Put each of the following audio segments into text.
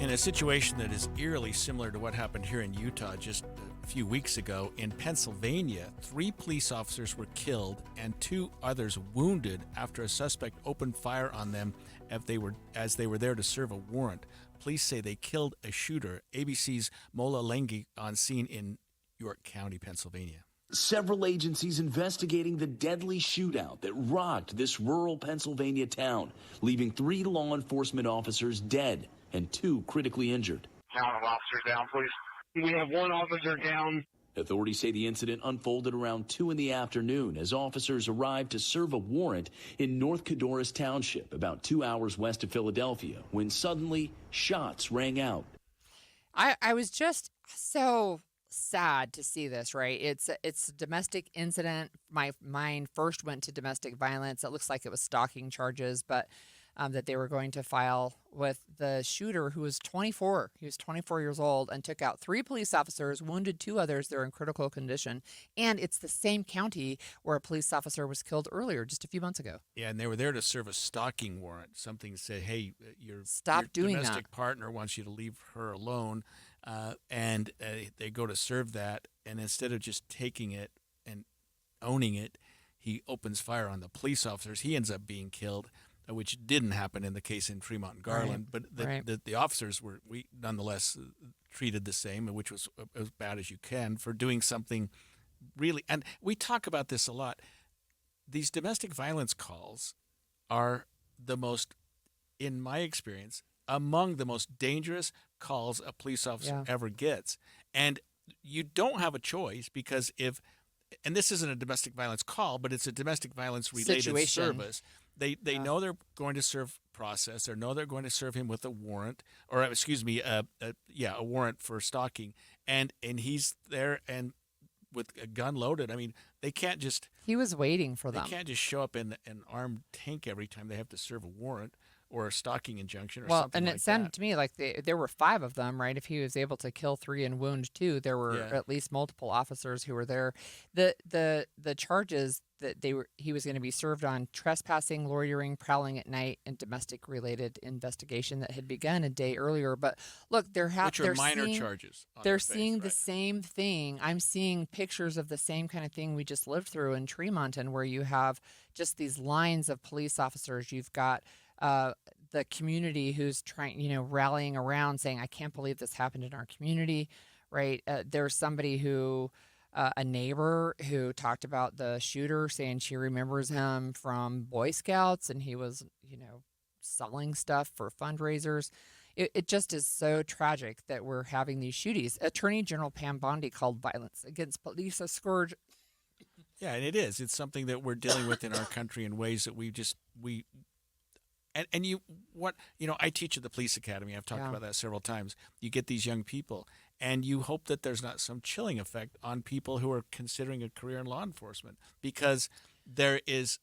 In a situation that is eerily similar to what happened here in Utah just a few weeks ago, in Pennsylvania, 3 police officers were killed and 2 others wounded after a suspect opened fire on them as they were there to serve a warrant. Police say they killed a shooter. ABC's Mola Lengi on scene in York County, Pennsylvania. Several agencies investigating the deadly shootout that rocked this rural Pennsylvania town, leaving 3 law enforcement officers dead and 2 critically injured. Count of officers down, please. We have 1 officer down. Authorities say the incident unfolded around 2 in the afternoon as officers arrived to serve a warrant in North Codorus Township, about 2 hours west of Philadelphia, when suddenly shots rang out. I was just so sad to see this, right? It's a domestic incident. My mind first went to domestic violence. It looks like it was stalking charges, but that they were going to file with the shooter, who was 24. He was 24 years old and took out 3 police officers, wounded 2 others. They're in critical condition. And it's the same county where a police officer was killed earlier, just a few months ago. Yeah, and they were there to serve a stalking warrant. Something said, hey, your doing domestic that. Partner wants you to leave her alone. And they go to serve that. And instead of just taking it and owning it, he opens fire on the police officers. He ends up being killed, which didn't happen in the case in Fremont and Garland. Right. But the officers were nonetheless treated the same, which was as bad as you can for doing something really. And we talk about this a lot. These domestic violence calls are the most, in my experience, among the most dangerous calls a police officer ever gets. And you don't have a choice, because and this isn't a domestic violence call, but it's a domestic violence related service. They know they're going to serve process. They know they're going to serve him with a warrant, or excuse me, a warrant for stalking. And he's there and with a gun loaded. I mean, they can't just. He was waiting for them. They can't just show up in an armed tank every time they have to serve a warrant or a stalking injunction or something like that. Well, and it sounded to me like there were 5 of them, right? If he was able to kill 3 and wound 2, there were at least multiple officers who were there. The charges that he was going to be served on: trespassing, loitering, prowling at night, and domestic-related investigation that had begun a day earlier. But look, which are minor charges. They're seeing the same thing. I'm seeing pictures of the same kind of thing we just lived through in Tremonton, where you have just these lines of police officers. You've got the community who's rallying around, saying, "I can't believe this happened in our community." Right? There's somebody who. A neighbor who talked about the shooter, saying she remembers him from Boy Scouts, and he was, selling stuff for fundraisers. It just is so tragic that we're having these shootings. Attorney General Pam Bondi called violence against police a scourge. Yeah, and it is. It's something that we're dealing with in our country in ways that I teach at the police academy. I've talked about that several times. You get these young people, and you hope that there's not some chilling effect on people who are considering a career in law enforcement, because there's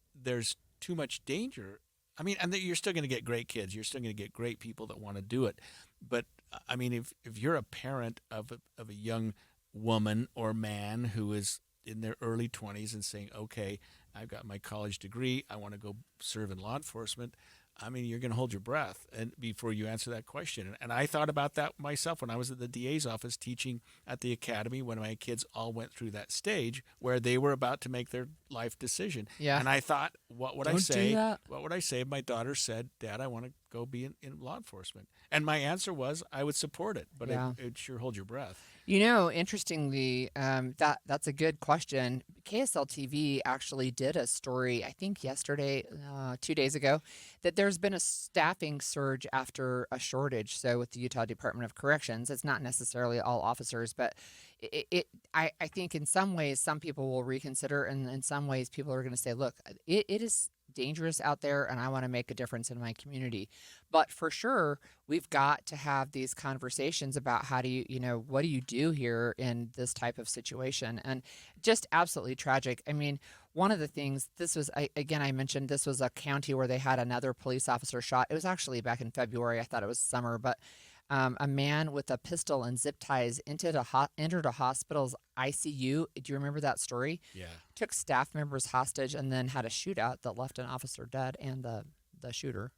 too much danger. I mean, and you're still going to get great kids. You're still going to get great people that want to do it. But I mean, if you're a parent of a young woman or man who is in their early 20s and saying, okay, I've got my college degree, I want to go serve in law enforcement, I mean, you're going to hold your breath before you answer that question. And I thought about that myself when I was at the DA's office teaching at the academy, when my kids all went through that stage where they were about to make their life decision. Yeah. And I thought, what would I say? What would I say if my daughter said, Dad, I want to go be in law enforcement? And my answer was, I would support it, but it sure hold your breath. Interestingly, that's a good question. KSL TV actually did a story, I think yesterday, 2 days ago, that there's been a staffing surge after a shortage. So with the Utah Department of Corrections, it's not necessarily all officers, but I think in some ways, some people will reconsider, and in some ways people are going to say, look, it is dangerous out there, and I want to make a difference in my community. But for sure, we've got to have these conversations about how do what do you do here in this type of situation? And just absolutely tragic. I mean, one of the things, I mentioned this was a county where they had another police officer shot. It was actually back in February. I thought it was summer, but a man with a pistol and zip ties entered a hospital's ICU. Do you remember that story? Yeah. Took staff members hostage and then had a shootout that left an officer dead and the shooter,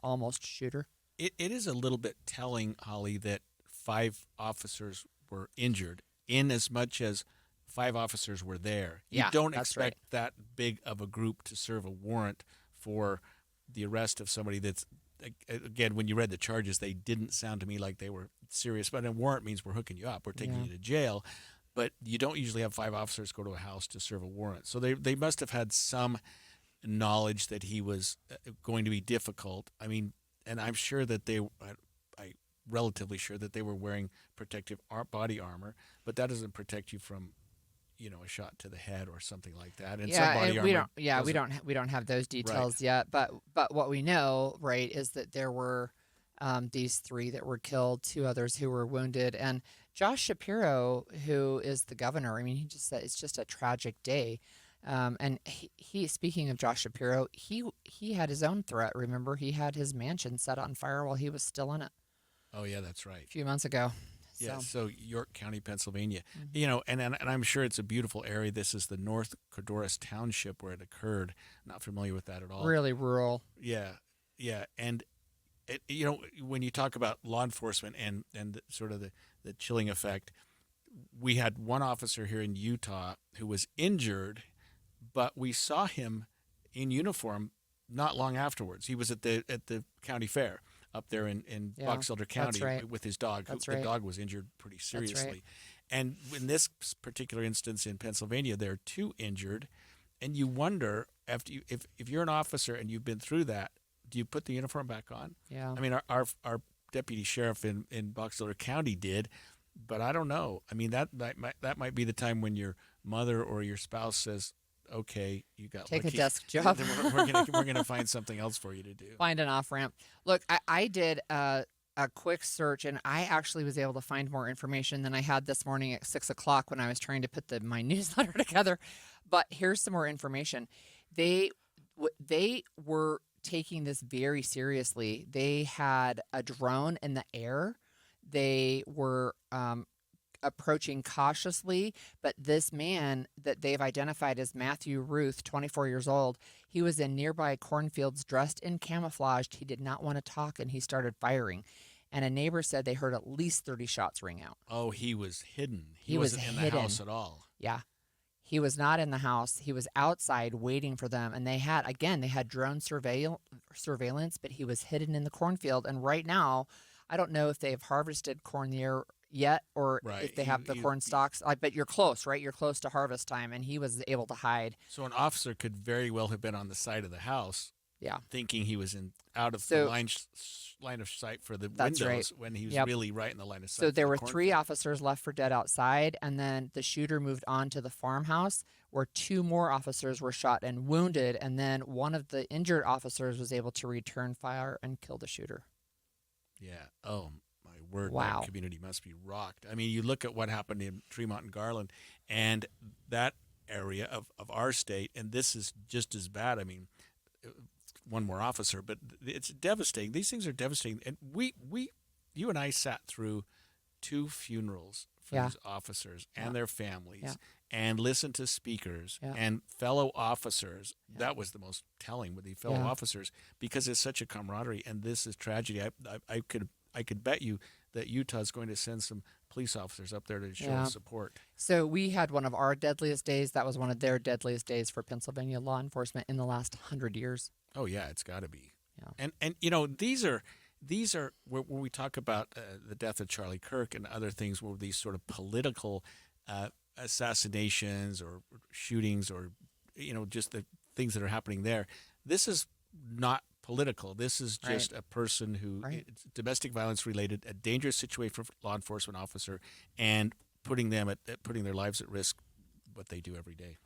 almost shooter. it is a little bit telling, Holly, that 5 officers were injured in as much as 5 officers were there. You Yeah, don't that's expect that big of a group to serve a warrant for the arrest of somebody that's, again, when you read the charges, they didn't sound to me like they were serious. But a warrant means we're hooking you up. We're taking you to jail. But you don't usually have 5 officers go to a house to serve a warrant. So they must have had some knowledge that he was going to be difficult. I mean, and I'm sure that I relatively sure that they were wearing protective body armor, but that doesn't protect you from, a shot to the head or something like that. And some body armor we don't have those details yet. But what we know, right, is that there were these 3 that were killed, 2 others who were wounded, and Josh Shapiro, who is the governor. I mean, he just said it's just a tragic day. And he speaking of Josh Shapiro, he had his own threat. Remember, he had his mansion set on fire while he was still in it. Oh yeah, that's right. A few months ago. Yeah, so York County, Pennsylvania. And I'm sure it's a beautiful area. This is the North Codorus Township where it occurred. Not familiar with that at all. Really rural. Yeah, and when you talk about law enforcement and sort of the chilling effect, we had one officer here in Utah who was injured, but we saw him in uniform not long afterwards. He was at the county fair up there in Box Elder County with his dog. The dog was injured pretty seriously. And in this particular instance in Pennsylvania, there are 2 injured, and you wonder if you're an officer and you've been through that, do you put the uniform back on? Yeah. I mean, our deputy sheriff in Box Elder County did, but I don't know. I mean, that might be the time when your mother or your spouse says, okay, you got take lucky. A desk job. we're gonna find something else for you to do. Find an off ramp. Look, I did a quick search, and I actually was able to find more information than I had this morning at 6:00 when I was trying to put my newsletter together. But here's some more information. They were taking this very seriously. They had a drone in the air. They were approaching cautiously, but this man that they've identified as Matthew Ruth, 24 years old, he was in nearby cornfields dressed in camouflage. He did not want to talk, and he started firing. And a neighbor said they heard at least 30 shots ring out. Oh, he was hidden. He wasn't was in hidden. the house at all. Yeah. He was not in the house. He was outside waiting for them. And they had drone surveillance, but he was hidden in the cornfield. And right now, I don't know if they've harvested corn there yet or if they have the corn stalks. But you're close, right? You're close to harvest time, and he was able to hide. So an officer could very well have been on the side of the house, thinking he was out of the line of sight for the windows when he was really right in the line of sight. So there were 3 officers left for dead outside, and then the shooter moved on to the farmhouse where 2 more officers were shot and wounded, and then one of the injured officers was able to return fire and kill the shooter. Yeah. Oh, my word. Wow. That community must be rocked. I mean, you look at what happened in Tremont and Garland and that area of our state, and this is just as bad. I mean, one more officer, but it's devastating. These things are devastating. And you and I sat through 2 funerals for these officers and their families and listened to speakers and fellow officers. That was the most telling with the fellow officers, because it's such a camaraderie, and this is tragedy. I could bet you that Utah's going to send some police officers up there to show support. So we had one of our deadliest days. That was one of their deadliest days for Pennsylvania law enforcement in the last 100 years. Oh yeah, it's got to be. Yeah. And these are when we talk about the death of Charlie Kirk and other things, where these sort of political assassinations or shootings or just the things that are happening there. This is not political. This is just a person who it's domestic violence related, a dangerous situation for law enforcement officer, and putting their lives at risk, what they do every day.